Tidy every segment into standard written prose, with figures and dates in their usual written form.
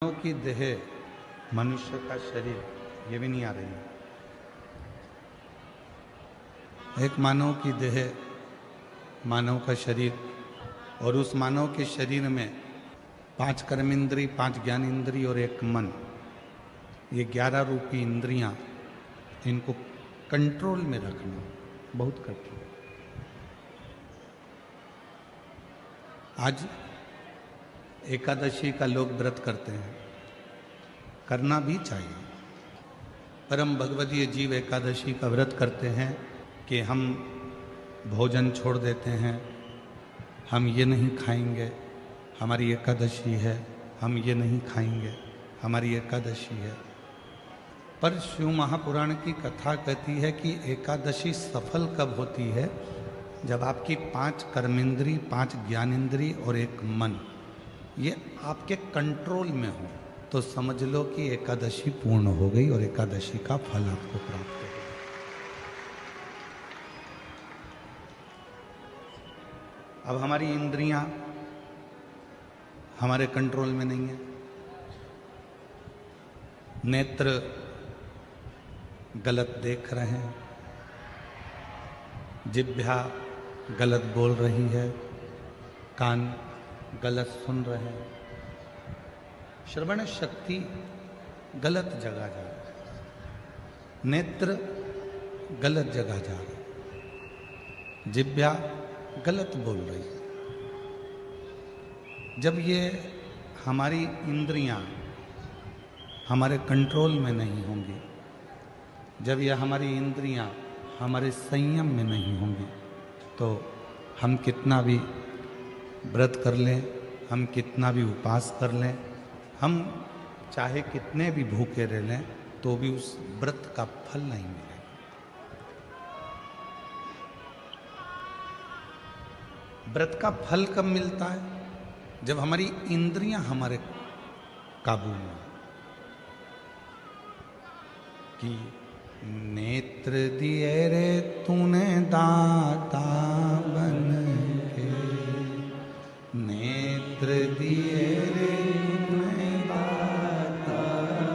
मानव की देह, मनुष्य का शरीर, ये भी नहीं आ रही है। एक मानव की देह, मानव का शरीर, और उस मानव के शरीर में 5 कर्मेंद्री, 5 ज्ञानेंद्री और 1 मन, ये 11 रूपी इंद्रियां, इनको कंट्रोल में रखना बहुत कठिन है। आज एकादशी का लोग व्रत करते हैं, करना भी चाहिए। परम भगवदीय जीव एकादशी का व्रत करते हैं कि हम भोजन छोड़ देते हैं, हम ये नहीं खाएंगे, हमारी एकादशी है, हम ये नहीं खाएंगे, हमारी एकादशी है। पर शिव महापुराण की कथा कहती है कि एकादशी सफल कब होती है? जब आपकी 5 कर्मेंद्री, 5 ज्ञानेंद्री और 1 मन, ये आपके कंट्रोल में हो, तो समझ लो कि एकादशी पूर्ण हो गई और एकादशी का फल आपको प्राप्त हो गया। अब हमारी इंद्रियां हमारे कंट्रोल में नहीं है। नेत्र गलत देख रहे हैं, जिह्वा गलत बोल रही है, कान गलत सुन रहे हैं, श्रवण शक्ति गलत जगह जा रही है, नेत्र गलत जगह जा रही है, जिह्वा गलत बोल रही है। जब ये हमारी इंद्रियां हमारे कंट्रोल में नहीं होंगी, जब ये हमारी इंद्रियां हमारे संयम में नहीं होंगी, तो हम कितना भी व्रत कर लें, हम कितना भी उपवास कर लें, हम चाहे कितने भी भूखे रह लें, तो भी उस व्रत का फल नहीं मिलेगा। व्रत का फल कब मिलता है? जब हमारी इंद्रियां हमारे काबू में हो। कि नेत्र दिए रे तूने दाता बन के, नेत्र दिए रे तूने दाता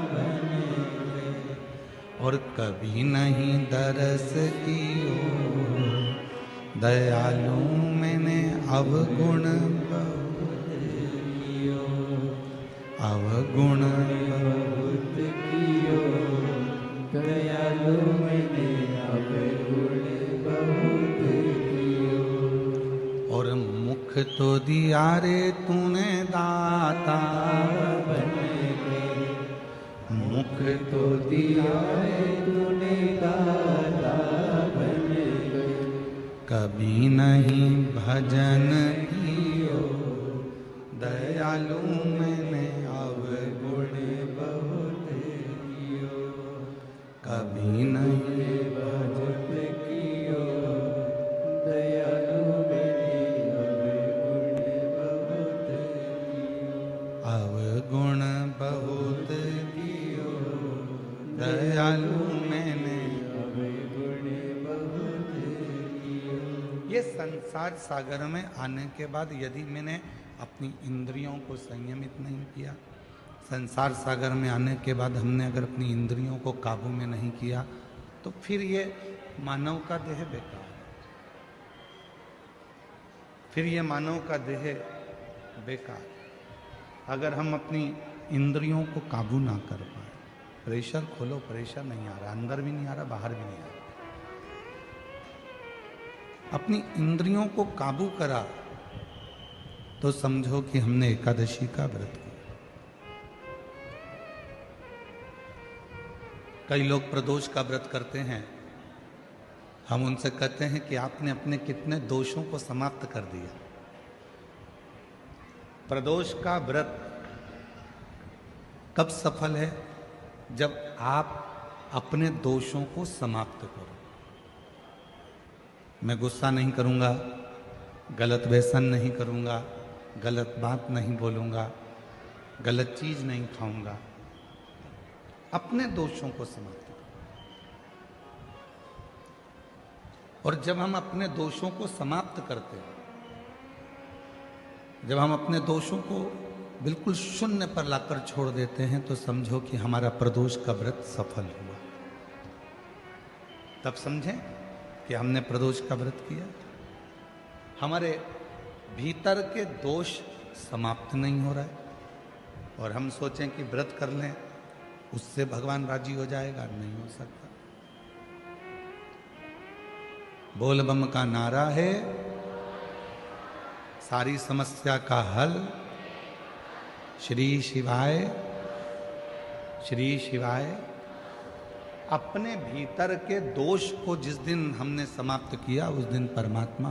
बन के, और कभी नहीं दरस कियो, दयालु मैंने अवगुण बहुत कियो, अवगुण बहुत कियो, दयालु मैंने अवगुण बहुत कियो। और मुख तो दिया रे तूने दाता बन के, मुख तो दिया रे तूने दाता बन के, कभी नहीं भजन कियो, दयालु मैंने अवगुण बहुत कियो, कभी नहीं भजन कियो, दयालु मैंने अवगुण बहुत कियो, दयालु मैंने अवगुण बहुत कियो। ये संसार सागर में आने के बाद यदि मैंने अपनी इंद्रियों को संयमित नहीं किया, संसार सागर में आने के बाद हमने अगर अपनी इंद्रियों को काबू में नहीं किया, तो फिर ये मानव का देह बेकार है। फिर ये मानव का देह बेकार। अगर हम अपनी इंद्रियों को काबू ना कर पाए, प्रेशर खोलो, प्रेशर नहीं आ रहा, अंदर भी नहीं आ रहा, बाहर भी नहीं आ रहा, अपनी इंद्रियों को काबू करा, तो समझो कि हमने एकादशी का व्रत किया। कई लोग प्रदोष का व्रत करते हैं, हम उनसे कहते हैं कि आपने अपने कितने दोषों को समाप्त कर दिया। प्रदोष का व्रत कब सफल है? जब आप अपने दोषों को समाप्त करो। मैं गुस्सा नहीं करूंगा, गलत व्यसन नहीं करूंगा, गलत बात नहीं बोलूंगा, गलत चीज नहीं खाऊंगा, अपने दोषों को समाप्त करो। और जब हम अपने दोषों को समाप्त करते हैं, जब हम अपने दोषों को बिल्कुल शून्य पर लाकर छोड़ देते हैं तो समझो कि हमारा प्रदोष का व्रत सफल हुआ। तब समझें कि हमने प्रदोष का व्रत किया। हमारे भीतर के दोष समाप्त नहीं हो रहा है और हम सोचें कि व्रत कर लें उससे भगवान राजी हो जाएगा, नहीं हो सकता। बोल बम का नारा है सारी समस्या का हल, श्री शिवाय श्री शिवाय। अपने भीतर के दोष को जिस दिन हमने समाप्त किया उस दिन परमात्मा